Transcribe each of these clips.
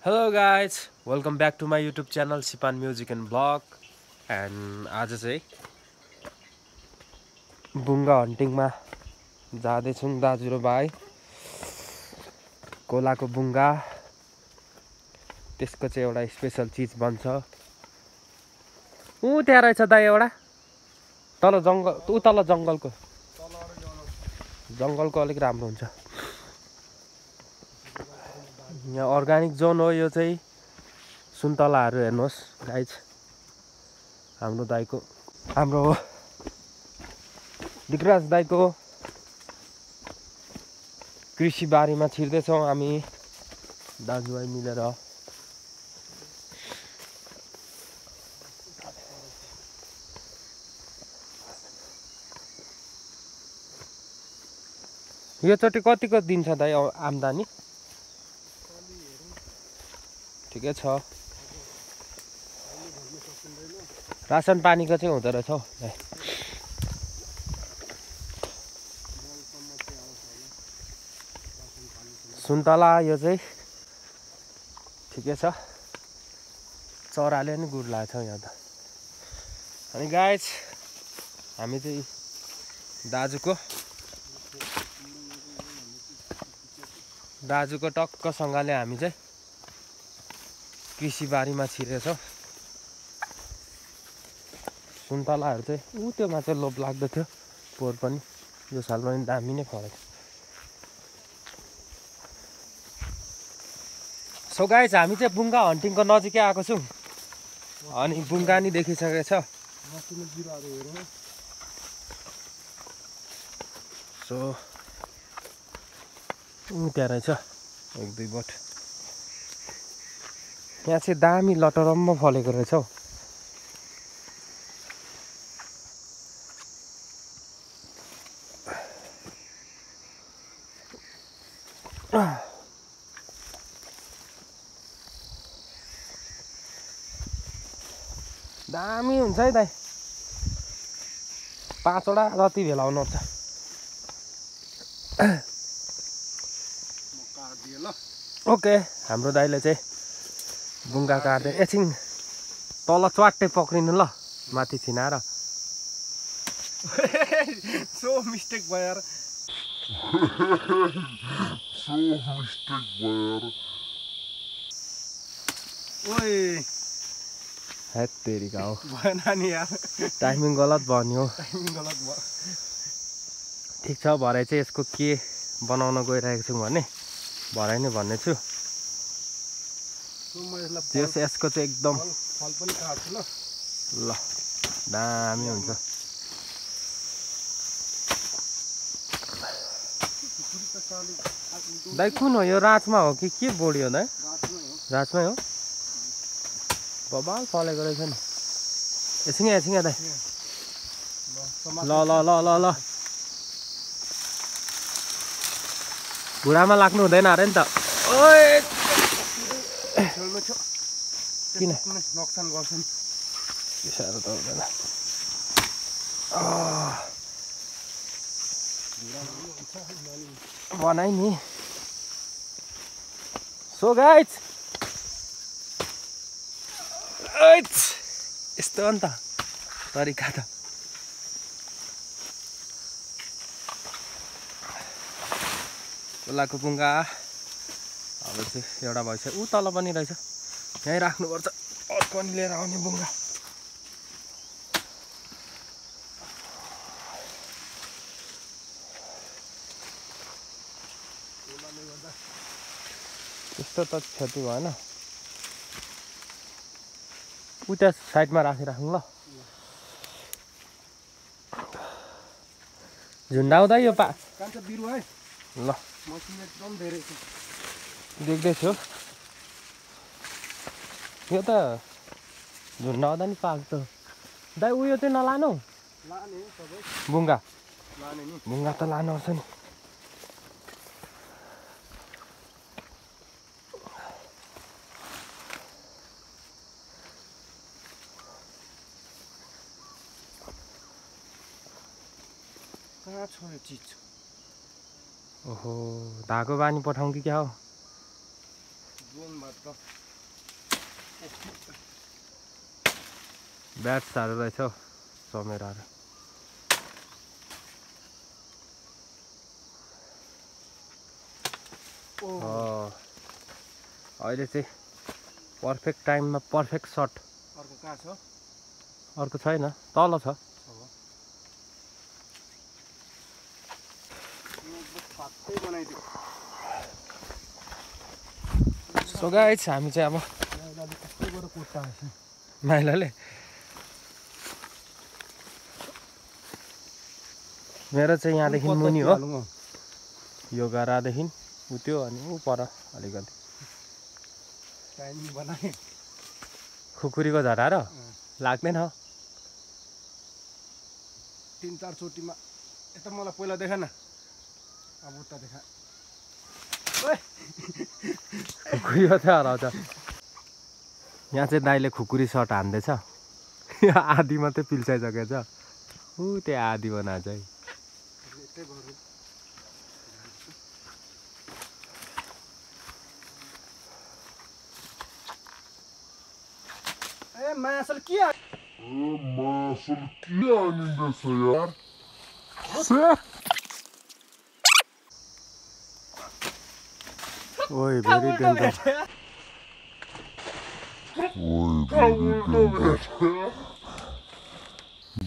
Hello guys, welcome back to my YouTube channel Sipan Music and Vlog. And आज चाहिँ बुङ्गा हन्टिङमा जाँदैछौँ दाजु र भाइ। कोलाको बुङ्गा त्यसको चाहिँ एउटा स्पेशल चीज बन्छ। त्यहाँ रहेछ दाइ एउटा तल जङ्गल जङ्गलको अलिक राम्रो हुन्छ। यहाँ अर्गानिक जोन हो यो चाहिँ। सुन्तलाहरू हेर्नुहोस् गाइज, हाम्रो विक्रास दाइको कृषि बारीमा छिर्दैछौँ हामी दाजुभाइ मिलेर। यो चोटि कतिको दिन्छ दाइ आम्दानी? ठिकै छ। रासन पानीको चाहिँ हुँदो रहेछ हौ। सुन्तला यो चाहिँ ठिकै छ, चराले नि गुड लाग्छ यहाँ त। अनि गाइज हामी चाहिँ दाजुको टक्कसँगले हामी चाहिँ कृषि बारीमा छिरेछौँ। सुन्तलाहरू चाहिँ त्योमा चाहिँ लोभ लाग्दो थियो, पोहोर पनि यो साल पनि दामी नै फल्यो। सो गाइज हामी चाहिँ बुङ्गा हन्टिङको नजिकै आएको छौँ। अनि बुङ्गा नि देखिसकेको छ। सो त्यहाँ रहेछ एक दुई बोट। यहाँ चाहिँ दामी लटरम्म फलेको रहेछ हौ। दामी हुन्छ है दाइ, 5 वटा जति भेलाउनु पर्छ। ओके, हाम्रो दाइले चाहिँ बुङ्गा काट्दै एकछिन तल च्वाट्टै पक्रिनु ल, माथि छिनाएर। सो मिस्टेक भयो यार। ओए हैत तेरिका हो, भएन नि यार, टाइमिङ गलत भयो नि हो। ठिक छ, भरे चाहिँ यसको के बनाउन गइरहेको छु भने भरे नै भन्ने छु। यसको चाहिँ एकदम फल पनि काट्छु ल, दामी हुन्छ। दाइ कुन हो यो, राजमा हो कि के बोडी हो दाइ? राजमै हो। बबाल फलेको रहेछ नि। एकछिन दाइ, ल घुँडामा लाग्नु हुँदैन अरे नि त। ओए किन नोक्सान गर्छन्, साह्रो त हुँदैन। बनाइ नि। सो गाइज यस्तो हो नि त तरिका त। कोलाको बुङ्गा अब चाहिँ एउटा भएछ, तल पनि रहेछ, यहीँ राख्नुपर्छ। अर्को पनि लिएर आउने बुङ्गा। त्यस्तो त क्षति भएन, उता साइडमा राखिराख्नु ल। झुन्डाउँदा यो बिरुवा है ल, एकदम धेरै देख्दैछु। यो त झुन्डाउँदा नि पाक्छ दाइ। उयो चाहिँ नलानु बुङ्गा, बुङ्गा त लानुपर्छ नि। कहाँ छ यो चिज? ओहो, धागो बानी पठाउँ कि क्या हो? ब्याट साह्रो रहेछ हौ चमेराहरू। अहिले चाहिँ पर्फेक्ट टाइममा पर्फेक्ट सट। अर्को कहाँ छ? अर्को छैन, तल छ। सो गाइस हामी चाहिँ अब माइलाले मेरो चाहिँ यहाँदेखि मुनि हो, यो गरादेखि उ त्यो अनि ऊ पर अलिकति खुकुरीको झटा र लाग्दैन। 3-4 चोटीमा यता मलाई पहिला देखा न, अब उता देखा। खुकुरी मात्रै हराउँछ। यहाँ चाहिँ दाइले खुकुरी सट हान्दैछ। आधी मात्रै पिल्साइसकेको छ, ऊ त्यो आधी बनाएको चाहिँ। मासल के आनिँदैछ यार? ओइ भेरी डेन्जर।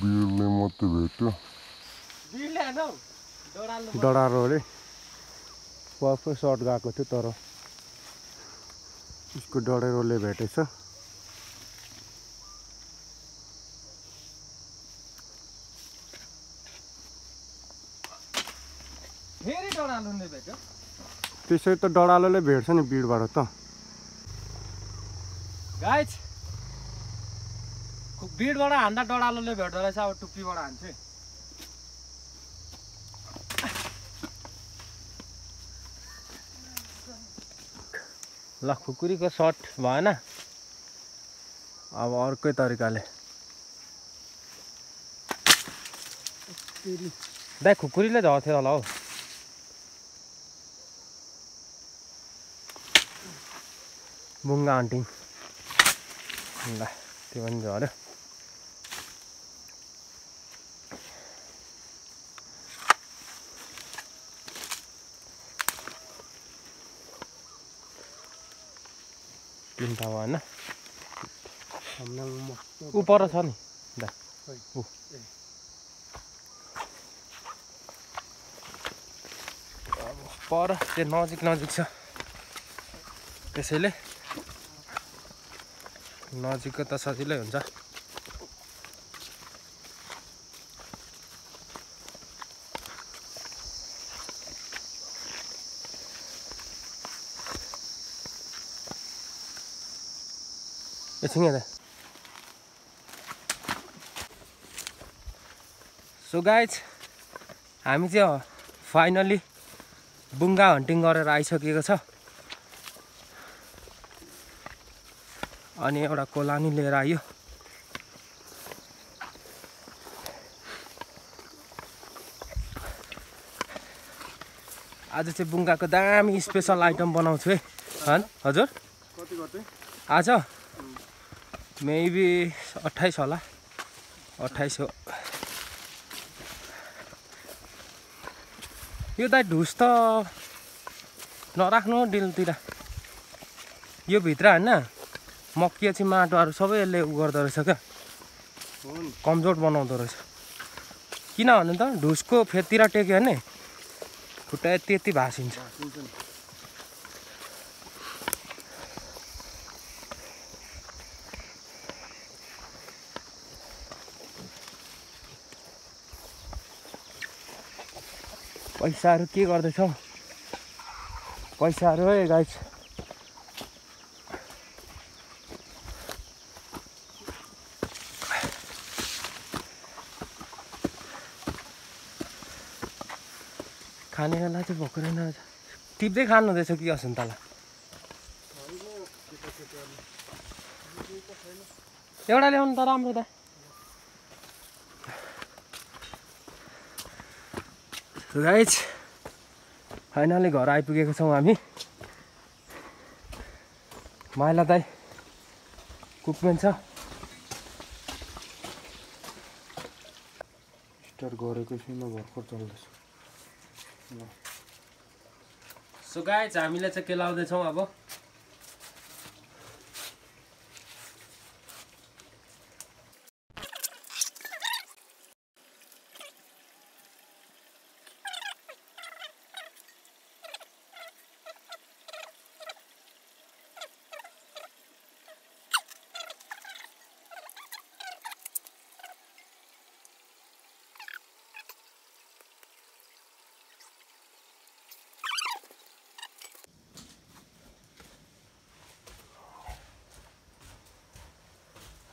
बिरले मात्रै भेट्यो। डडारो अरे पर्फेक्ट सट गएको थियो तर उसको डडेरोले भेटेछ। फेरि डडालोले भेट्यो। त्यसै त डडालोले भेट्छ नि बिडबाट त। गाइस बिडबाट हान्दा डडालोले भेट्दो रहेछ। अब टुप्पीबाट हान्छु। ल खुकुरीको सट भएन, अब अर्कै तरिकाले। दाइ खुकुरीले झर्थ्यो होला हौ। बुङ्गा हन्टिङ ल त्यो पनि झऱ्यो। तिनवटा भएन, ऊ पर छ नि दा ऊ। अब पर त्यो नजिक नजिक छ, त्यसैले नजिकको त सजिलै हुन्छ। एकछिन हेर। सो गाइज हामी चाहिँ फाइनली बुङ्गा हन्टिङ गरेर आइसकेको छ। अनि एउटा कोलानी लिएर आयो। आज चाहिँ बुङ्गाको दामी स्पेसल आइटम बनाउँछु है हजुर। कति गर्दै आज मेबी 28 होला, 28 हो। यो दाइ ढुस त नराख्नु डिलतिर, यो भित्र होइन मक्की चाहिँ माटोहरू सबै यसले उ गर्दो रहेछ क्या, कमजोर बनाउँदो रहेछ। किनभने त ढुसको फेदतिर टेक्यो भने खुट्टा यति यति भाँसिन्छ। पैसाहरू के गर्दैछौ? पैसाहरू है गाइस। खाने बेला चाहिँ भोकै न टिप्दै खानु हुँदैछ कि असन्तला? एउटा ल्याउनु त राम्रो त। गाइस फाइनली घर आइपुगेको छौँ हामी। माइला दाइ कुकमेन छ स्टार्ट गरेको छुइनँ भर्खर चल्दैछ सो गाइज हामीले चाहिँ के लाउँदैछौँ अब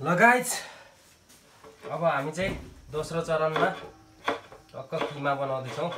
ल गाइज अब हामी चाहिँ दोस्रो चरणमा टक्क किमा बनाउँदैछौँ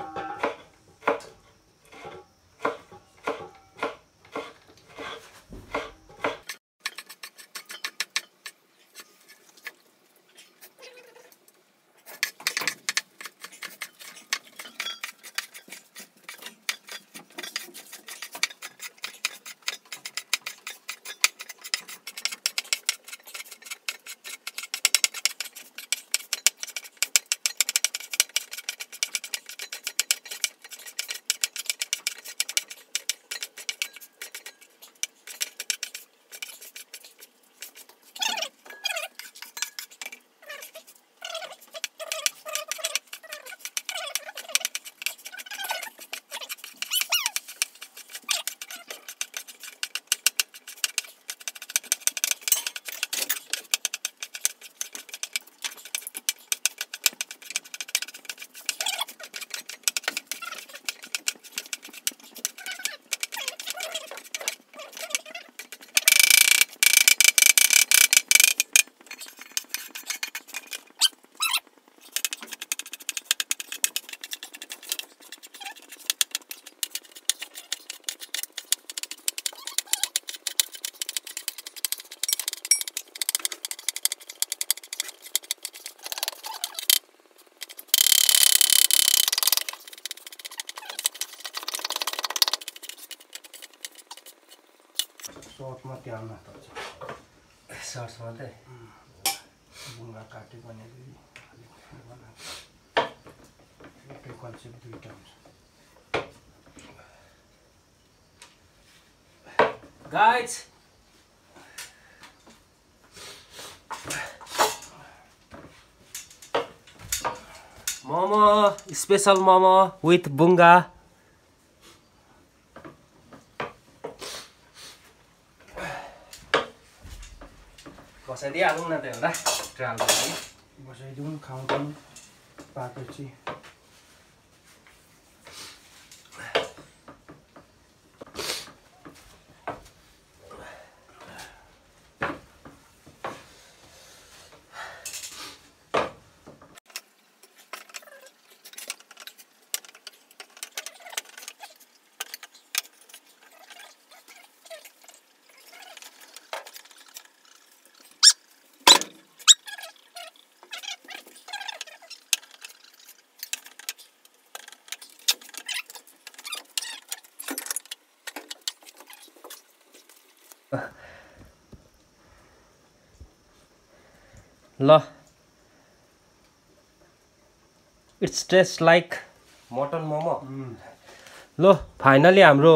सर्टमा ध्यान नपर्छ सर्ट्स मात्रै बुङ्गा काटे भने एउटै कन्सेप्ट दुईवटा हुन्छ guys momo special momo with बुङ्गा बसाइदिइहालौँ न त एउटा ट्रालको लागि बसाइदिउँ खाउँछौँ पाकेपछि ल it's taste like mutton momo ल फाइनली हाम्रो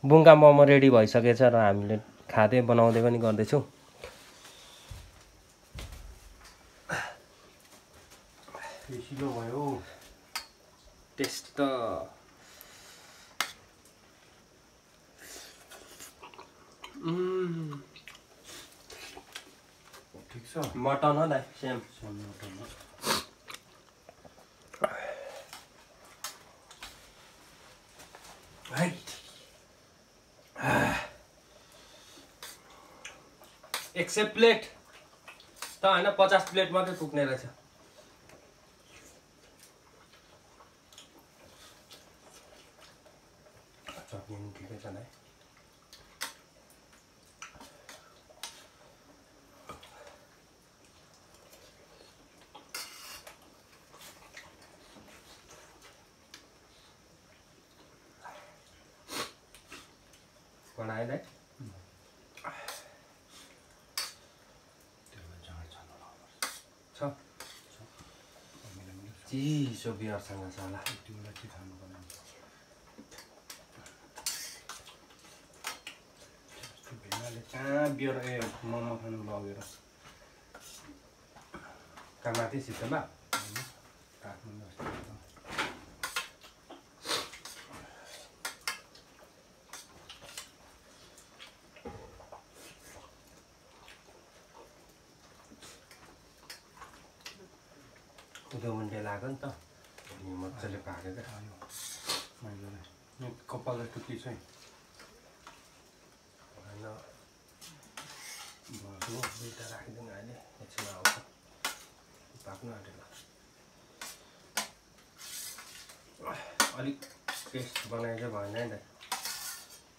बुङ्गा मोमो रेडी भइसकेछ र हामीले खाँदै बनाउँदै पनि गर्दैछौँ टेस्टिलो भयो टेस्ट त ठिक छ मटन हो दाइ सेम मटनमा एक सय प्लेट त होइन 50 प्लेट मात्रै पुग्ने रहेछ चटनी ठिकै छ दाइ बनाए दाइ छ चिसो बियरसँग छ होला तिमीलाई के खानु पर्ने भेनाले कहाँ बियर मोमो खानु लगेर कहाँ माथि सित्तैमा काठमाडौँ उदो मुन्टे लाग्यो नि त अनि मजाले पाक्यो क्या आयो मैले कपाल जस्तो के छ होइन दुईवटा राखिदिउँ अहिले एकछिन आउँछ पाक्नु आँटेन अलिक पेस्ट बनाएर चाहिँ भएन है त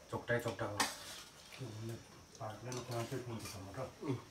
चोक्टा हो पाक्दैन काँचै टमाटर